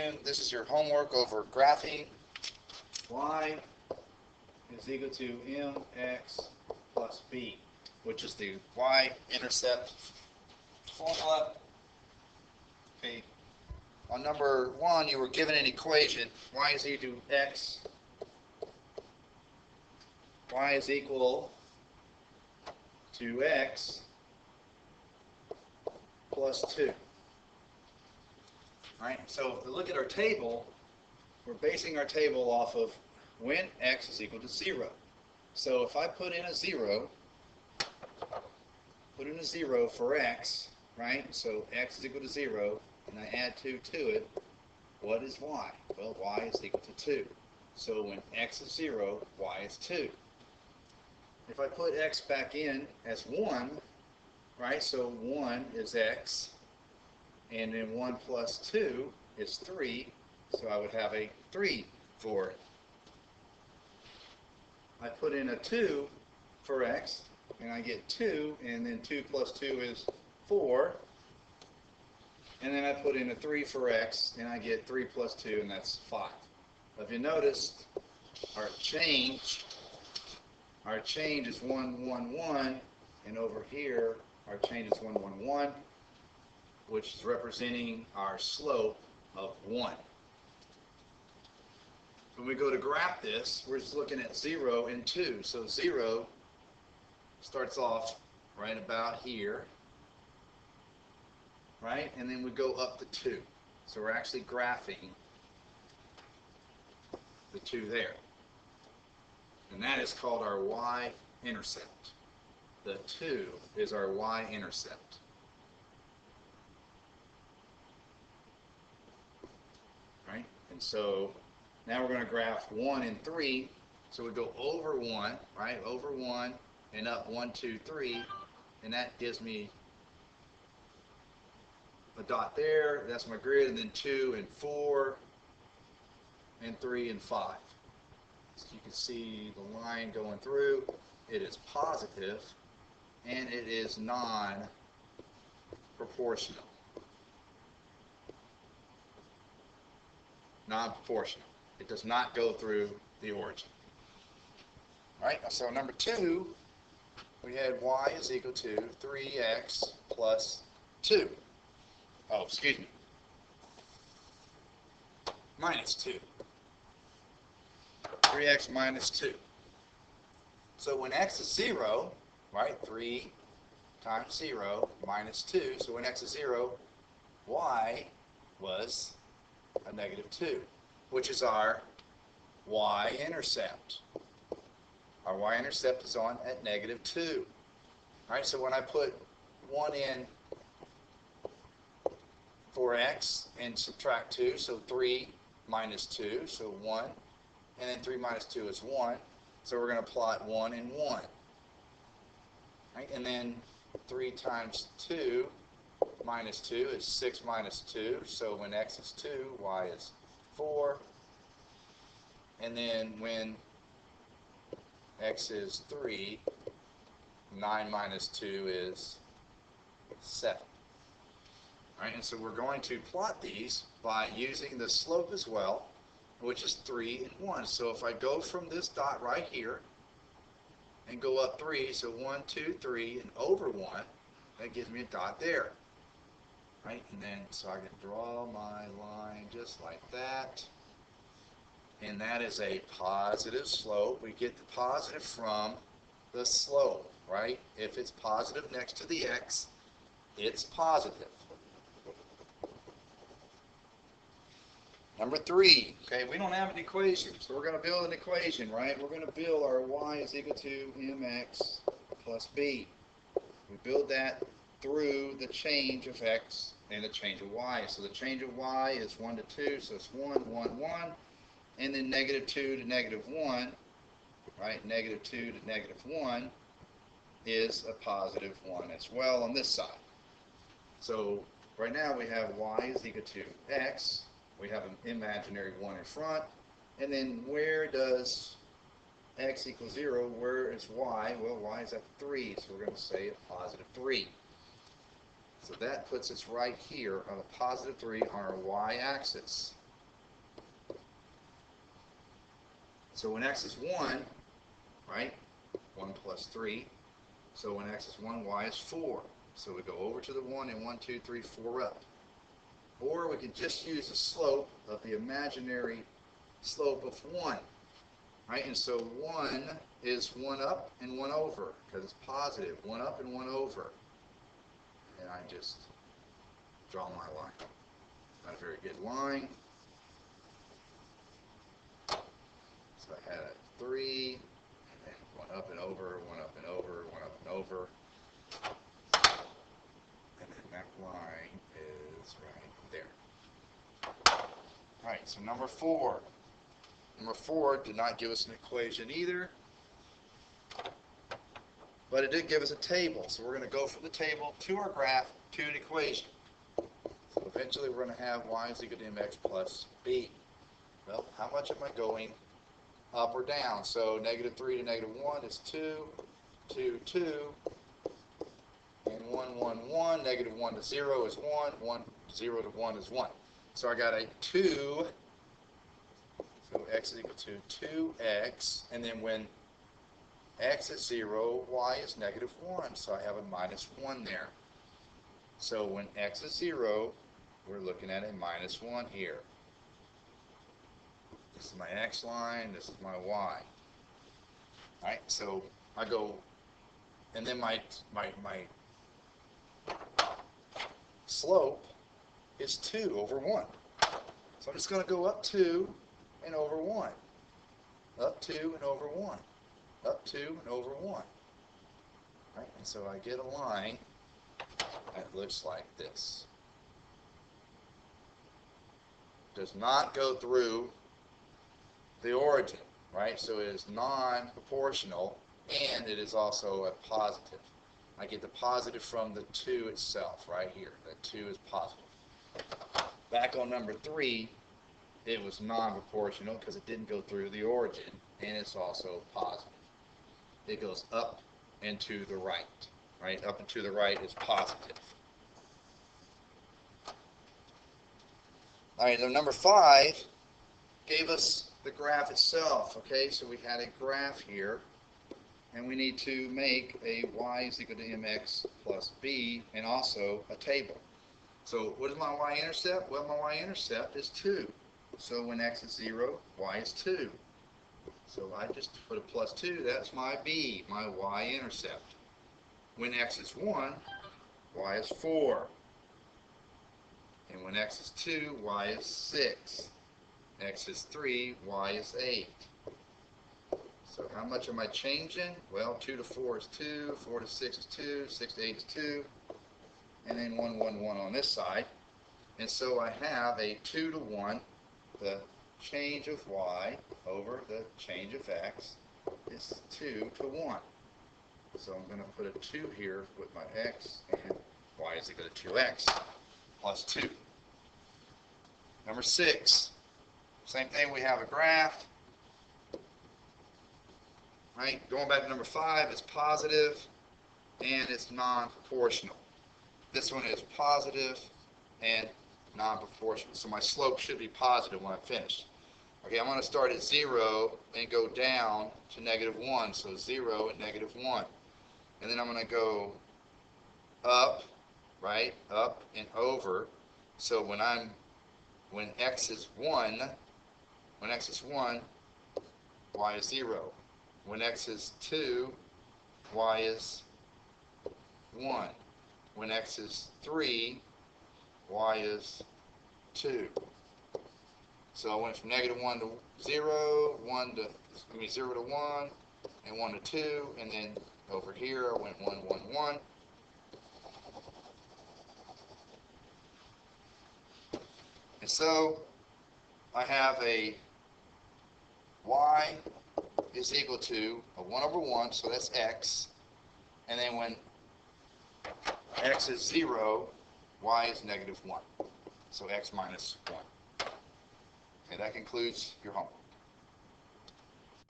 afternoon. This is your homework over graphing. Y is equal to mx plus b, which is the y-intercept formula. Okay. On number 1, you were given an equation. Y is equal to x. Y is equal to x plus 2. Right? So if we look at our table, we're basing our table off of when x is equal to 0. So if I put in a 0 for x, right? So x is equal to 0, and I add 2 to it, what is y? Well, y is equal to 2. So when x is 0, y is 2. If I put x back in as 1, right? So 1 is x, and then 1 plus 2 is 3, so I would have a 3 for it. I put in a 2 for x, and I get 2, and then 2 plus 2 is 4. And then I put in a 3 for x, and I get 3 plus 2, and that's 5. If you notice, our change is 1, 1, 1, and over here, our change is 1, 1, 1, which is representing our slope of 1. When we go to graph this, we're just looking at 0 and 2. So 0 starts off right about here, right? And then we go up to 2. So we're actually graphing the 2 there. And that is called our y-intercept. The 2 is our y-intercept. Right? And so now we're going to graph 1 and 3. So we go over 1, right? Over 1 and up 1, 2, 3. And that gives me a dot there. That's my grid. And then 2 and 4 and 3 and 5. So you can see the line going through. It is positive and it is non-proportional. Non-proportional. It does not go through the origin. All right, so number 2, we had y is equal to 3x plus 2. Oh, excuse me. Minus 2. 3x minus 2. So when x is 0, right, 3 times 0 minus 2. So when x is 0, y was a negative 2, which is our y-intercept. Our y-intercept is on at negative 2. All right, so when I put 1 in for x and subtract 2, so 3 minus 2, so 1, and then 3 minus 2 is 1, so we're going to plot 1 and 1. Right, and then 3 times 2 minus 2 is 6 minus 2, so when x is 2, y is 4, and then when x is 3, 9 minus 2 is 7. All right, and so we're going to plot these by using the slope as well, which is 3 and 1. So if I go from this dot right here and go up 3, so 1, 2, 3, and over 1, that gives me a dot there. Right, and then so I can draw my line just like that. And that is a positive slope. We get the positive from the slope, right? If it's positive next to the x, it's positive. Number 3, okay, we don't have an equation, so we're going to build an equation, right? We're going to build our y is equal to mx plus b. We build that through the change of x and the change of y. So the change of y is 1 to 2, so it's 1, 1, 1. And then negative 2 to negative 1, right? Negative 2 to negative 1 is a positive 1 as well on this side. So right now we have y is equal to x. We have an imaginary 1 in front. And then where does x equal 0? Where is y? Well, y is at 3, so we're going to say a positive 3. So that puts us right here on a positive 3 on our y-axis. So when x is 1, right, 1 plus 3. So when x is 1, y is 4. So we go over to the 1 and 1, 2, 3, 4 up. Or we can just use the slope of the imaginary slope of 1. Right? And so 1 is 1 up and 1 over because it's positive. 1 up and 1 over. And I just draw my line. Not a very good line. So I had a 3, and then 1 up and over, 1 up and over, 1 up and over. And then that line is right there. Alright, so number 4. Number 4 did not give us an equation either, but it did give us a table. So we're going to go from the table to our graph to an equation. So eventually we're going to have y is equal to mx plus b. Well, how much am I going up or down? So negative 3 to negative 1 is 2, 2, 2, and 1, 1, 1. Negative 1 to 0 is 1, 1, 0 to 1 is 1. So I got a 2. So x is equal to 2x, and then when x is 0, y is negative 1. So I have a minus 1 there. So when x is 0, we're looking at a minus 1 here. This is my x line, this is my y. Alright, so I go, and then my slope is 2 over 1. So I'm just going to go up 2 and over 1. Up 2 and over 1. Up 2 and over 1. Right? And so I get a line that looks like this. Does not go through the origin, right? So it is non-proportional, and it is also a positive. I get the positive from the 2 itself, right here. The 2 is positive. Back on number 3, it was non-proportional because it didn't go through the origin, and it's also positive. It goes up and to the right, right? Up and to the right is positive. All right, then number 5 gave us the graph itself, okay? So we had a graph here, and we need to make a y is equal to mx plus b, and also a table. So what is my y-intercept? Well, my y-intercept is 2. So when x is 0, y is 2. So I just put a plus 2, that's my b, my y-intercept. When x is 1, y is 4. And when x is 2, y is 6. X is 3, y is 8. So how much am I changing? Well, 2 to 4 is 2, 4 to 6 is 2, 6 to 8 is 2, and then 1, 1, 1 on this side. And so I have a 2 to 1. The change of y over the change of x is 2 to 1. So I'm going to put a 2 here with my x, and y is equal to 2x plus 2. Number 6. Same thing, we have a graph. Right? Going back to number 5, it's positive and it's non-proportional. This one is positive and non-proportional. So my slope should be positive when I'm finished. Okay, I'm going to start at 0 and go down to negative 1. So 0 and negative 1. And then I'm going to go up, right? Up and over. So when x is 1, y is 0. When x is 2, y is 1. When x is 3, y is 2. So I went from negative 1 to 0, 0 to 1, and 1 to 2, and then over here I went 1, 1, 1. And so I have a y is equal to a 1 over 1, so that's x. And then when x is 0, y is negative 1. So x minus 1. Okay, that concludes your homework.